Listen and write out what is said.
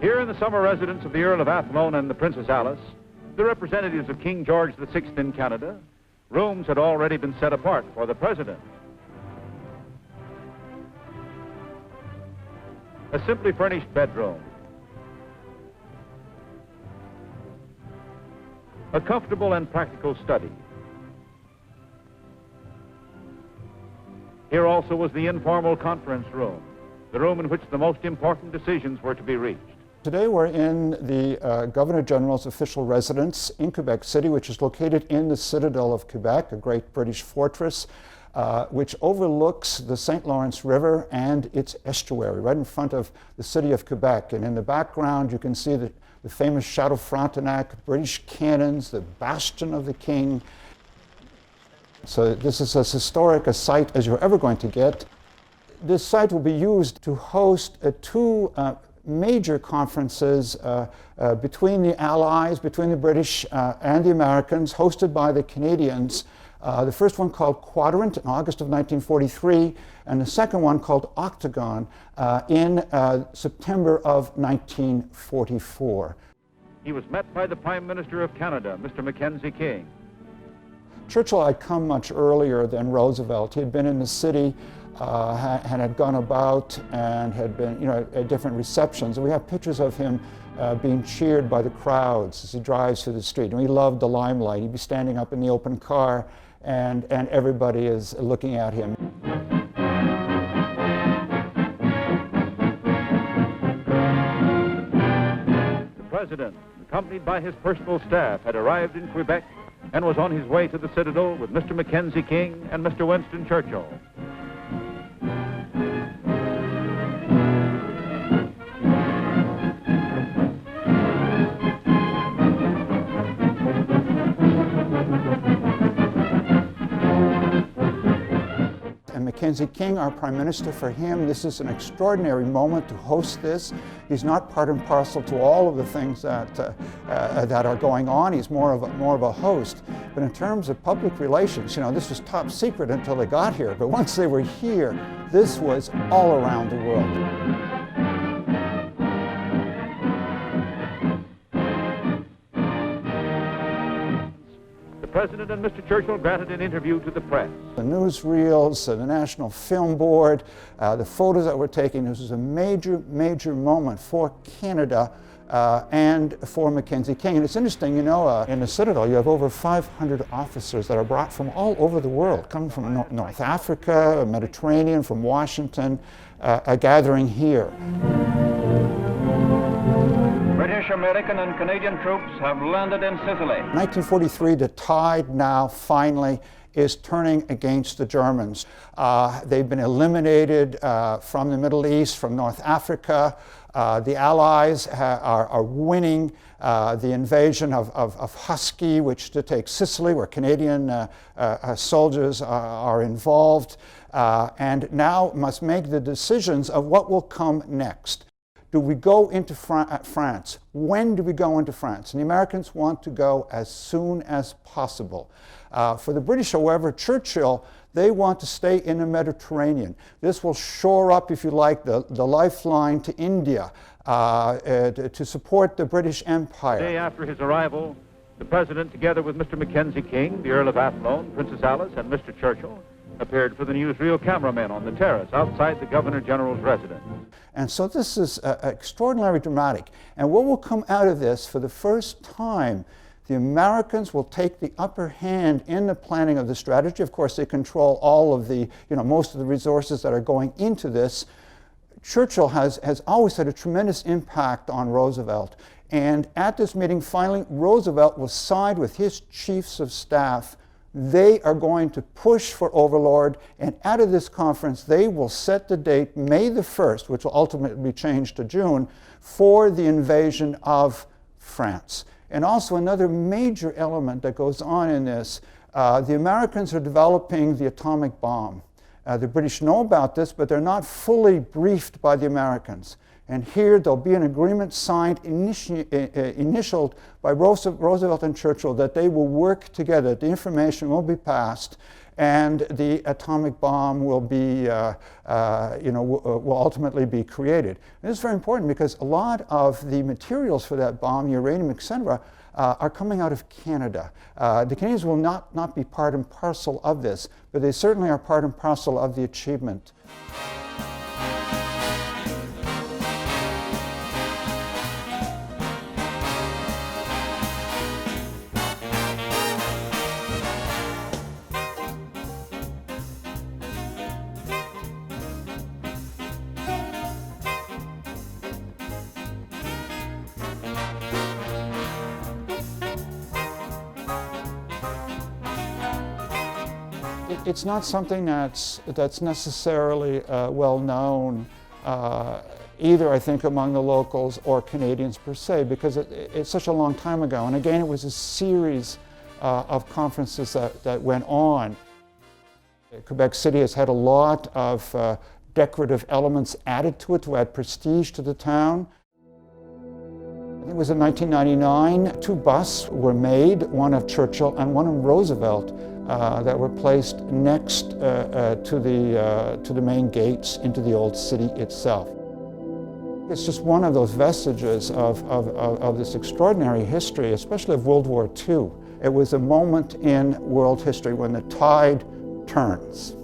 Here in the summer residence of the Earl of Athlone and the Princess Alice, the representatives of King George VI in Canada, rooms had already been set apart for the President. A simply furnished bedroom, a comfortable and practical study. Here also was the informal conference room, the room in which the most important decisions were to be reached. Today we're in the Governor General's official residence in Quebec City, which is located in the Citadel of Quebec, a great British fortress, which overlooks the St. Lawrence River and its estuary, right in front of the city of Quebec. And in the background you can see the famous Chateau Frontenac, British cannons, the bastion of the King. So this is as historic a site as you're ever going to get. This site will be used to host two major conferences between the Allies, between the British and the Americans, hosted by the Canadians. The first one called Quadrant in August of 1943, and the second one called Octagon in September of 1944. He was met by the Prime Minister of Canada, Mr. Mackenzie King. Churchill had come much earlier than Roosevelt. He had been in the city and had gone about and had been, at different receptions. And we have pictures of him being cheered by the crowds as he drives through the street. And he loved the limelight. He'd be standing up in the open car, and everybody is looking at him. The President, accompanied by his personal staff, had arrived in Quebec and was on his way to the Citadel with Mr. Mackenzie King and Mr. Winston Churchill. And Mackenzie King, our Prime Minister, for him, this is an extraordinary moment to host this. He's not part and parcel to all of the things that are going on. He's more of a host. But in terms of public relations, this was top secret until they got here. But once they were here, this was all around the world. The President and Mr. Churchill granted an interview to the press. The newsreels, the National Film Board, the photos that were taken, this was a major, major moment for Canada and for Mackenzie King. And it's interesting, in the Citadel you have over 500 officers that are brought from all over the world, coming from North Africa, Mediterranean, from Washington, gathering here. British, American, and Canadian troops have landed in Sicily. 1943, the tide now finally is turning against the Germans. They've been eliminated from the Middle East, from North Africa. The Allies are winning the invasion of Husky, which to take Sicily, where Canadian soldiers are involved, and now must make the decisions of what will come next. Do we go into France? When do we go into France? And the Americans want to go as soon as possible. For the British, however, Churchill, they want to stay in the Mediterranean. This will shore up, if you like, the lifeline to India to support the British Empire. The day after his arrival, the President, together with Mr. Mackenzie King, the Earl of Athlone, Princess Alice, and Mr. Churchill, appeared for the newsreel cameramen on the terrace outside the Governor General's residence. And so this is extraordinarily dramatic. And what will come out of this, for the first time, the Americans will take the upper hand in the planning of the strategy. Of course, they control all of the, most of the resources that are going into this. Churchill has always had a tremendous impact on Roosevelt. And at this meeting, finally, Roosevelt will side with his chiefs of staff. They are going to push for Overlord, and out of this conference, they will set the date, May the 1st, which will ultimately be changed to June, for the invasion of France. And also another major element that goes on in this, the Americans are developing the atomic bomb. The British know about this, but they're not fully briefed by the Americans. And here there'll be an agreement signed, initialed by Roosevelt and Churchill, that they will work together, the information will be passed, and the atomic bomb will be, will ultimately be created. And this is very important because a lot of the materials for that bomb, uranium, etc., are coming out of Canada. The Canadians will not be part and parcel of this, but they certainly are part and parcel of the achievement. It's not something that's necessarily well known either, I think, among the locals or Canadians per se, because it's such a long time ago. And again, it was a series of conferences that went on. Quebec City has had a lot of decorative elements added to it to add prestige to the town. I think it was in 1999, 2 busts were made, one of Churchill and one of Roosevelt, that were placed next to the main gates into the old city itself. It's just one of those vestiges of this extraordinary history, especially of World War II. It was a moment in world history when the tide turns.